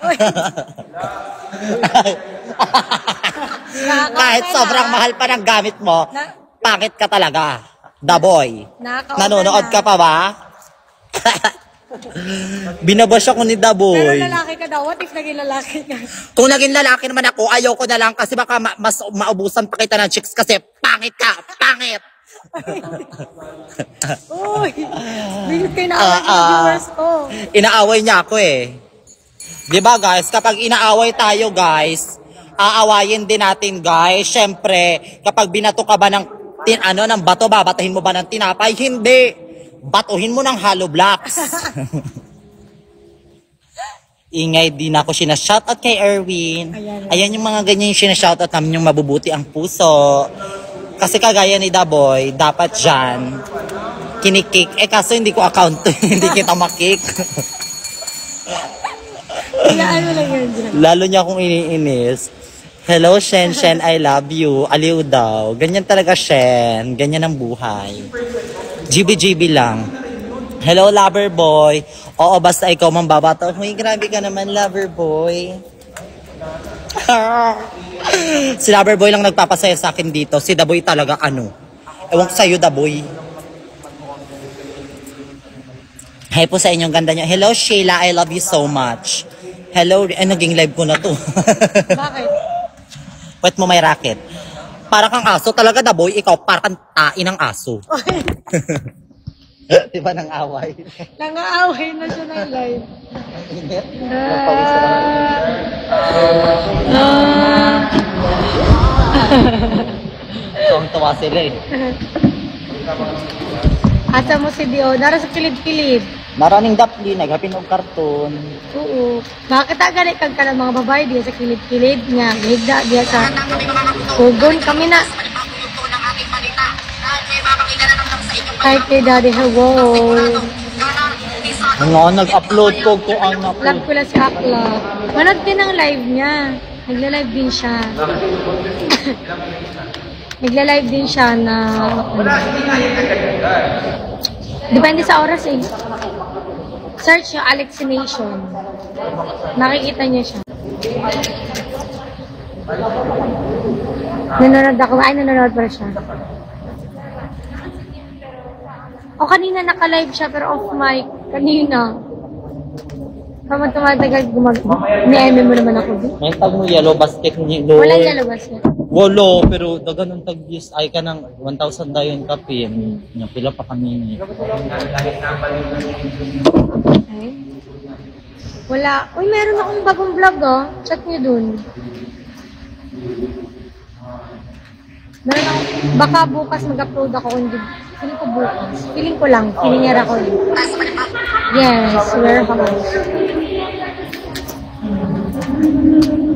Kahit sobrang mahal pa ng gamit mo, pangit ka talaga. Daboy. Nanonood ka pa ba? Binabash ako ni Daboy. Pero lalaki ka daw. What if naging lalaki ka? Kung naging lalaki naman ako, ayaw ko na lang kasi baka mas maubusan pa kita ng chicks kasi pangit ka. Pangit. Uy, bilit kayo na away ng viewers ko. Inaaway niya ako eh. Diba guys, kapag inaaway tayo guys, aawayin din natin guys. Siyempre, kapag binato ka ba ng bato, babatahin mo ba ng tinapay? Hindi. Batuhin mo ng hollow blocks. Ingay din ako sinashoutout kay Erwin. Ayan yung mga ganyan yung sinashoutout namin yung mabubuti ang puso. Kasi kagaya ni Daboy, dapat dyan, kinikik. Kaso hindi ko account to, hindi kita makik. Ano lang yan dyan. Lalo niya akong iniinis. Hello, Shen, I love you. Aliw daw. Ganyan talaga, Shen. Ganyan ang buhay. GB lang. Hello, lover boy. Oo, basta ikaw mambabato. Huy, grabe ka naman, lover boy. Si lover boy lang nagpapasaya sa akin dito. Si Daboy talaga, ano. Ewan ko sa'yo, Daboy. Hi po sa inyong ganda niyo. Hello, Sheila. I love you so much. Hello. Naging live ko na to. Bakit? Pwet mo may racket. Para kang aso. Talaga, Daboy. Ikaw, para kang tain ng aso. Diba nang away? Nang-aaway na siya ng live. Tuwang-tuwa sila eh. Asa mo si Dio? Nara sa kilid-kilid. Maraming dapli, naghapin og karton. Oo. Bakit ganit kag ka ng mga babae diya sa kilid-kilid nga? Higda diya sa kugon kami na. Hi kay Daddy, hello. Ano, nag-upload ko kung ano. Love ko lang si Akla. Manood din ang live niya. Nagla-live din siya. Nagla-live din siya na... Depende sa oras eh. Search yung Alexination. Nakikita niya siya. Nanonood ako. Ay, nanonood pa siya. O kanina naka-live siya pero off mic. Kanina. Kapag tumatagal ni-eme mo naman ako. May tag mo yellow basket ni Lord. Walang lalabas niya. Wolo, pero dagan ng tag-views ay ka ng 1,000 dayon kape. Yung pila pa kami. Ay. Wala. Uy, meron akong bagong vlog oh. Chat niyo dun. Meron ako. Baka bukas mag-upload ako. Hindi. Feeling ko bukas. Feeling ko lang. Pininira ko yun. Yes, warehouse.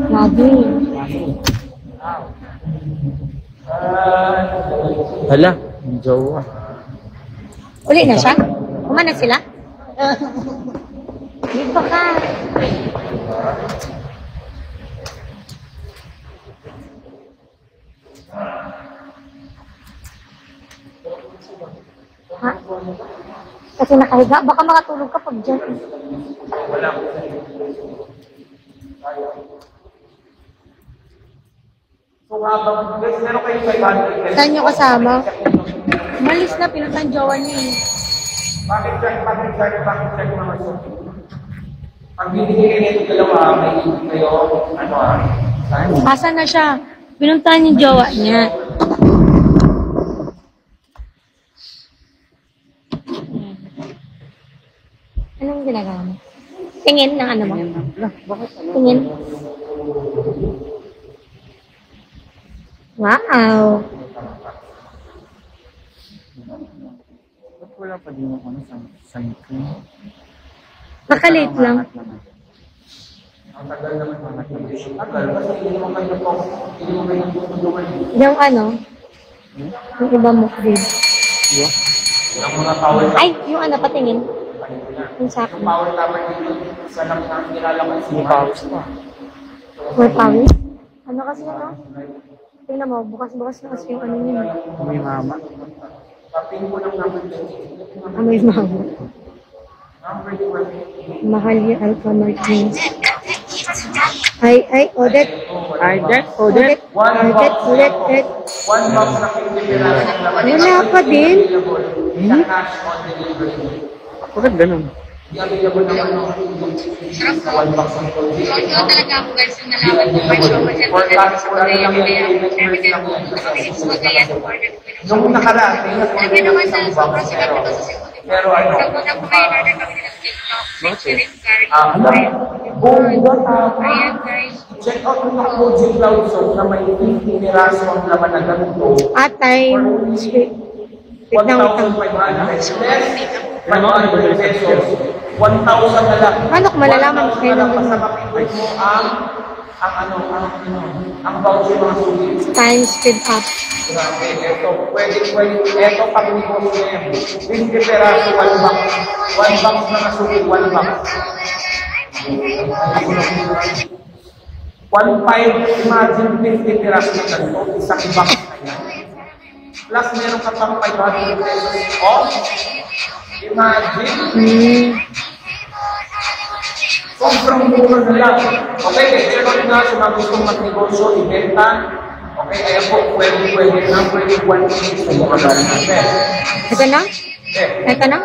Labi. Hala, jowa. Uli na siya? Kumana sila? Di ba ka? Ha? Kasi nakahiga. Baka makatulog ka pag dyan. So habang, guys, meron kayo 500. Saan nyo kasama? Malis na, pinutang jowa niya eh. Bakit check mga suki? Pag binigay kayo nito dalawa, may hindi kayo, ano Asan na siya? Pinuntahan yung jowa niya. Anong ginagawa mo? Tingin ng ano mo? Tingin. Wow! Ba't wala pa din yung ano sa meeting? Nakalate lang. Ang tagal naman mga tagal kasi hindi naman kayo tutulungan. Yung ano? Yung iba mo, babe. Ang mga power Ay, yung ano, patingin. Yung sa akin. power tower dito sa lang ng nilalaman si Powers na. More power? Ano kasi ano? Tingnan mo, bukas-bukas na kasi yung ano yun. May mama. Tapin ko lang naman Amoy mama. number 12. Mahal yung Alpha Martins. Ay, Odette. Odette. Odette. One box na pinipiraso ng laman. Wala pa din. Sa cash on delivery. Bakit ganun? Hindi available naman sa one box ng Ikaw talaga ako guys yung nalaman ko by show kasi For cash, sa wala kaya lang kaya yung every time ako nakabilis sa kaya order ko yun. nung nakaraan, Sabi naman sa sobrang sikat nito sa segundo. pero ano, Sa unang kumain order kami ng TikTok, featuring Gary. Ayan guys. check out mo ng Koji Cloud Soap na may 50 piraso ang laman na ganito. Atay. Sweet. Wait na, wait na. 500 pesos. 1,000 na lang. Paano kung malalaman mo kayo ng Basta mapindot mo ang voucher mga sulit. time speed up? Grabe, ito, pwede, ito kami ni Boss Em. 20 peraso, 1 box. 1 box na nasulit, 1 box. 1.5, imagine 50 piraso na ganito, isang box na yan. Plus, meron ka pang 500 pesos off. Imagine. Sobrang mura na lang. Okay, check out na sa mga gustong magnegosyo, ibenta. Okay, kaya po, pwede na, pwede 1 piece na mura na natin. Ito na? Ito na?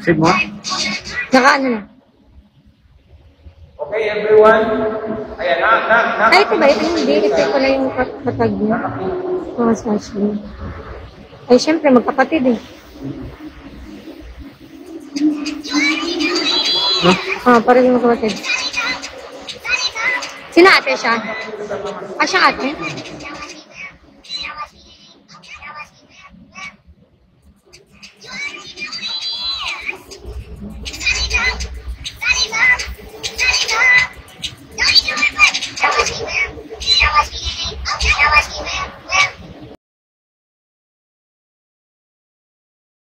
Save mo? Naka-ano na? Okay, everyone. Ayan, Ay, ito ba? Ito hindi. Ito pala yung katag niya. Mga sachet. Ay, syempre, magkapatid eh. Parang yung magkapatid. Sino ate siya? Siya ate?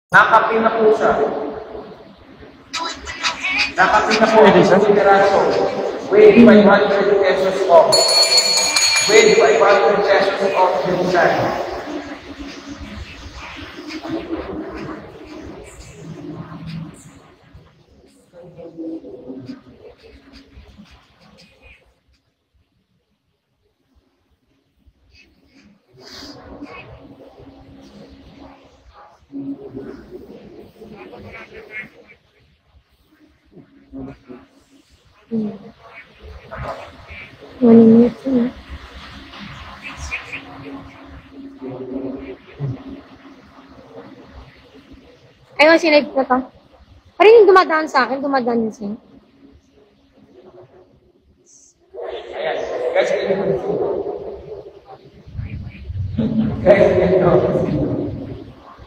Nakapin na po siya. Nakapin na po. Piraso. With 500 pesos off. With 500 pesos off din siya. Maninit na. Ayun, sinave ko to. Parang yung dumadaan sa akin, dumadaan din siya.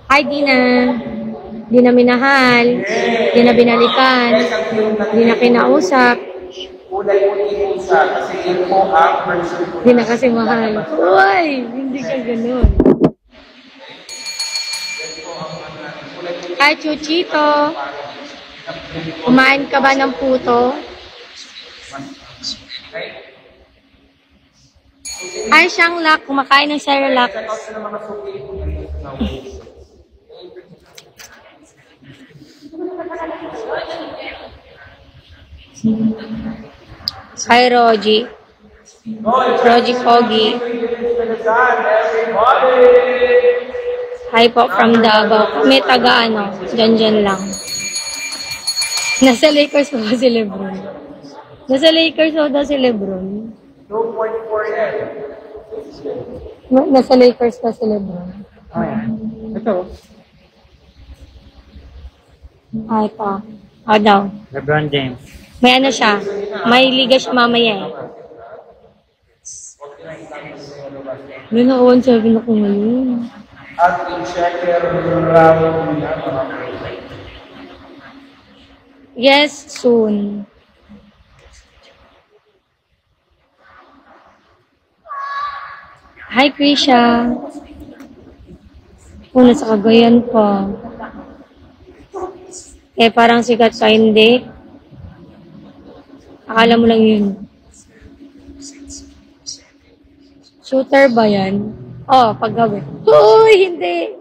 Hi, Dina. Di na minahal. Di na binalikan. Di na kinausap. Kulay puti po siya kasi yun po ang version po. Di na kasi mahal. Uy, hindi ka ganun. Hi, Chuchito. Kumain ka ba ng puto? Hi, Shanglak. Kumakain ng Cerelac. Hi, Roji. Roji Foggy. Hi po from Davao. May taga ano, dyan lang. Nasa Lakers po si Lebron. Nasa Lakers po daw si Lebron. 2.4 yan. Nasa Lakers na si Lebron. Ito. Ay pa. O daw. LeBron James. May ano siya. May liga siya mamaya eh. Ano na 1-7 ako ngayon. At in checker round yan. Yes, soon. Hi, Krisha. Nasa Cagayan pa. Parang sikat ka, hindi. Akala mo lang yun. Shooter ba yan? Paggabi. Uy, hindi!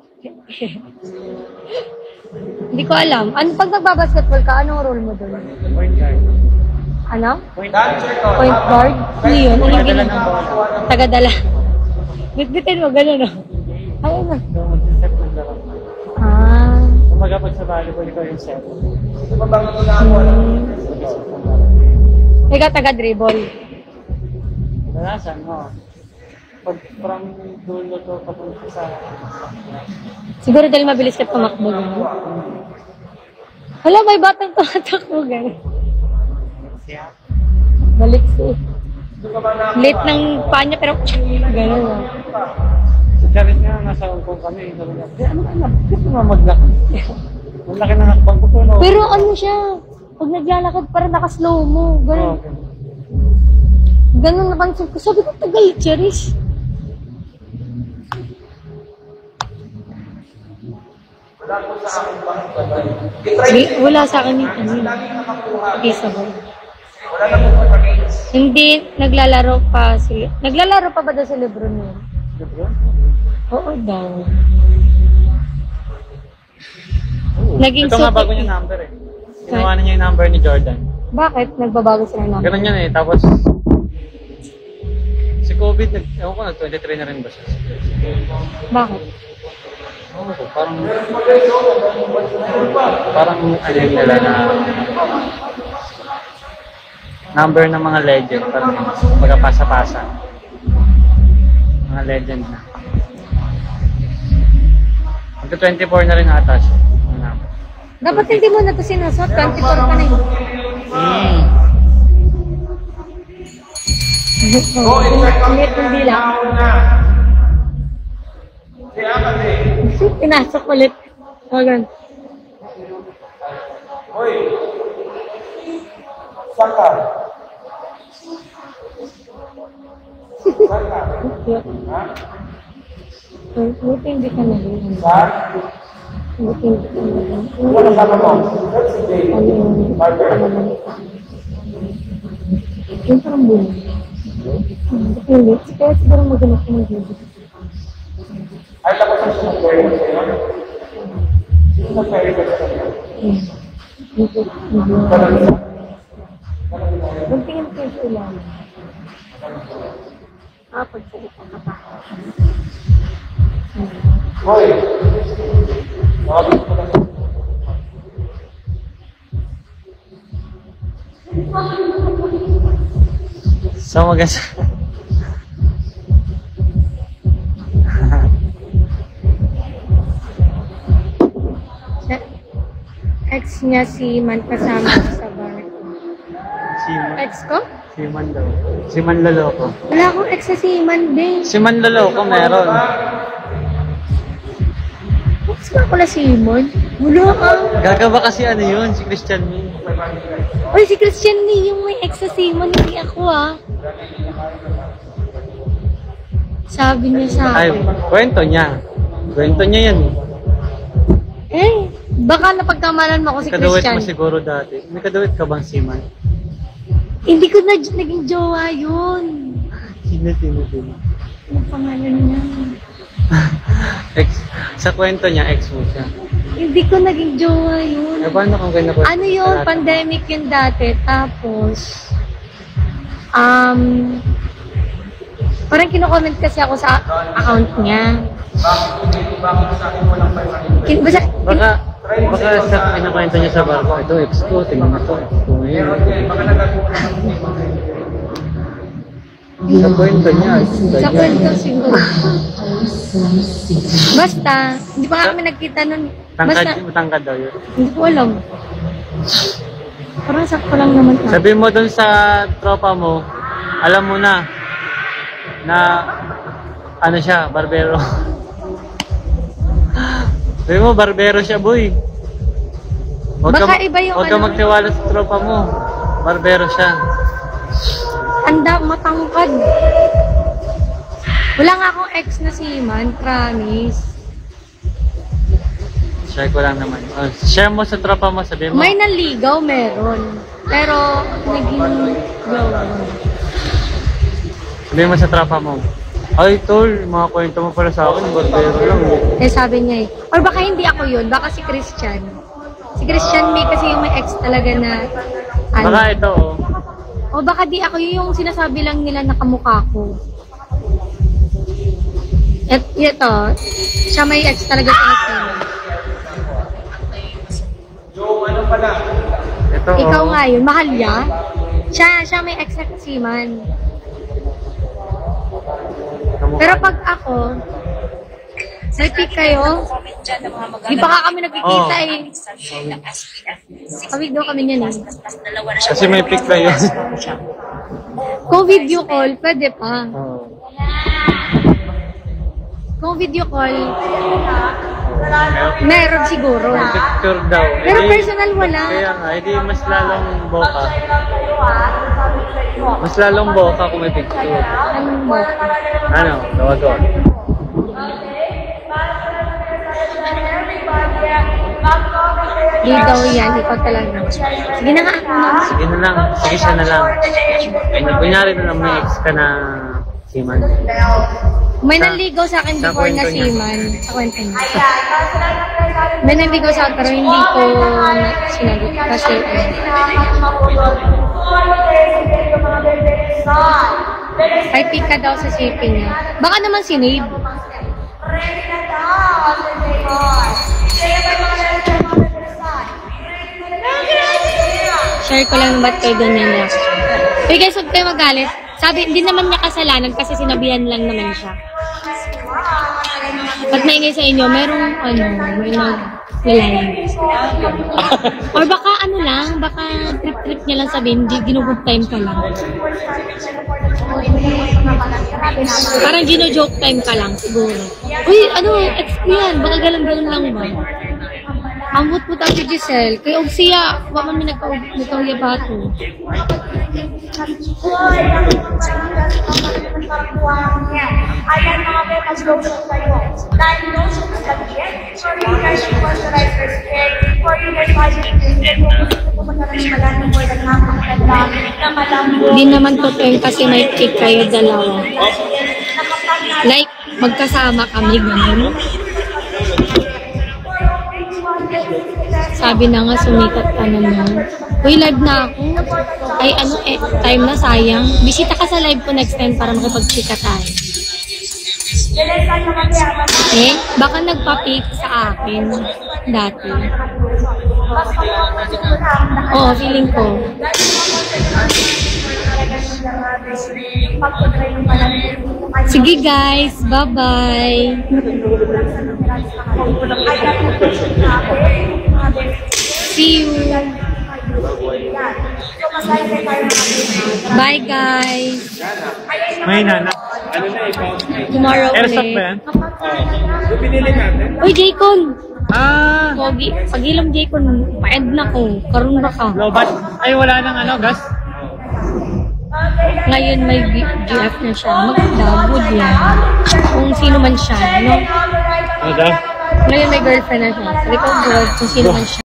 Hindi ko alam. Pag nagbabasketball ka, anong role mo doon? Point guard. Ano? Point guard? Ano yun? Anong ginagawa? Tagadala. Bitbitin mo, gano'n, no? Ayun na. Ikaw mag-set ng laro. Kumaga pag sa volleyball, ikaw yung set. Ikaw taga-dribble. Kadalasan, no? Pag from dulo to papunta sa... Siguro dahil mabilis ka tumakbo. Hala, may batang tumatakbo. Gano'n. Balik siya. Late ng panya, pero gano'n. Charis nga, nasa Hong Kong kami. Sabi niya, ano ka na? Bakit naman maglaki? Ang laki na nakabang ko po, no? Pero ano siya, pag naglalakad parang naka-slow mo. Gano'n. Gano'n napansin ko. Sabi ko, tagal, Charis. Wala sa akin yung ano. Isabel. Hindi, naglalaro pa sila. Naglalaro pa ba daw si Lebron yun? Lebron? Oo daw. Naging Ito nga super- bago niya number eh. Ginawa na niya yung number ni Jordan. Bakit? Nagbabago sila ng number? Ganun yan eh. Tapos, si COVID, ewan ko, nag-23 na rin ba siya? Bakit? Oo, parang ano yun nila na number ng mga legend. Parang magpasa-pasa. Mga legend na. Magka-24 na rin ata siya. Dapat hindi mo na ito sinasot. 24 ka na yun. Hindi lang. Pinasok ulit. Wagan. Hoy! Saka! Saka! Ha? Buti hindi ka na rin. Ha? Buti hindi ka na rin. Ano kasama mo? That's the day. Ano yung Barber. yung parang buhay. Buti hindi. Kaya siguro maganap ko mag-ibig. Ay, tapos ang sinag-ferry ko sa'yo? Sino nag-ferry ko sa'yo? Magtingin kayo sa ulan. Pagsalita ka pa. Hoy! Makabit ko lang. So, maganda. Ex niya si Man kasama ko sa bar. Ex ko? Si Man daw. Si Man Loloko. Wala akong ex na si Man din. Si Man Loloko meron. Ex ba pala si Man? Wala ka. Gagaba kasi ano yun, si Christian Min. Uy, si Christian ni yung may ex na si Man, hindi ako ah. Sabi niya sa Ay, akin. kwento niya. Kwento niya yan. Baka napagkamalan mo ako si Kadawit Christian. mo siguro dati. May kadawit ka bang si Man? Hindi ko na naging jowa yun. Sino. Anong pangalan niya? Ex. Sa kwento niya, ex mo siya. Hindi ko naging jowa yun. Eh, paano kung ganyan ko? Ano yun? Pandemic yun dati. Tapos, parang kino-comment kasi ako sa account niya. Baka sa pinakwento niya sa barko, ito ex ko, tingnan mo to. Ito ngayon. Sa kwento niya. Sa kwento siguro. Basta, hindi pa kami nagkita nun. Basta, Tangkad daw yun. hindi ko alam. Parang sakto lang naman. Sabi mo dun sa tropa mo, alam mo na ano siya, barbero. Sabi mo, barbero siya, boy. Baka iba yung Huwag ka ano. magtiwala sa tropa mo. Barbero siya. Matangkad. Wala nga akong ex na si Man, promise. Share ko lang naman. Share mo sa tropa mo, sabi mo. May nanligaw, meron. Pero, naging gawa. Sabi mo sa tropa mo. Ay, tol, mga kwento mo pala sa akin, barbero lang. Eh, sabi niya eh. Or baka hindi ako yun, baka si Christian. Si Christian May kasi yung may ex talaga na, ano. Baka ito, oh. O baka di ako yun yung sinasabi lang nila na kamukha ko. Ito, siya may ex talaga sa Christian. Yung ano pala? Ito, Ikaw oh. nga yun, mahal niya. Siya may ex na si Man. Pero pag ako, may pick kayo, di pa ka kami nagkikita eh. Kawig daw kami niyan eh. Kasi may pick na yun. Kung video call, pwede pa. Oh. Kung video call, meron siguro. Picture daw. Pero Eh, personal wala. Kaya nga, edi mas lalong boka. Mas lalong boka kung may picture. Anong mo? Ano? Tawag ko. Di daw yan, ikaw talaga. Sige na nga. Sige na lang. Sige siya na lang. Kunyari na lang may ex ka na seaman. May nanligaw sa akin before na seaman. Sa kwento niya. May nanligaw sa akin pero hindi ko sinagot. Kasi ay pika daw sa shipping niya. Baka naman sinave. Share ko lang ba't kayo ganyan na. Pero guys, huwag kayo magalit. Sabi, hindi naman niya kasalanan kasi sinabihan lang naman siya. Pag maingay sa inyo, merong may nag-wilay. Or baka baka trip-trip niya lang sabihin, gino-good time ka lang. Parang gino-joke time ka lang, siguro. Uy, ex ko yan, baka galang-galang lang ba? Amot po tayo Giselle, kaya og siya, wala man nagkauya ba ito? Ayan mga may mag-lotion kayo. Dahil lotion na sabihin, for you guys to moisturize your skin, for you guys to magandang more than napakaganda na malambot. Hindi naman totoo kasi may kick kayo dalawa. Like, magkasama kami, gano'n. Sabi na nga, sumikat ka naman. Uy, live na ako. Ay, time na, sayang. Bisita ka sa live ko next time para makipag-chika tayo. Baka nagpa-pick sa akin dati. Oo, feeling ko. Sige guys, bye-bye. See you. Bye guys. May nana. Tomorrow Airsoft ulit. ba yan? Pinili natin. Uy, Jaycon! Ah! Pogi. Pag-ilam, Jaycon, pa-end na ko. Karoon na ka. Lobat. Ay, wala nang gas? Ngayon may GF na siya. Magdabod yan. Kung sino man siya, no? Ano daw? Ngayon may girlfriend na siya. Sabi ko, girl, kung sino man siya.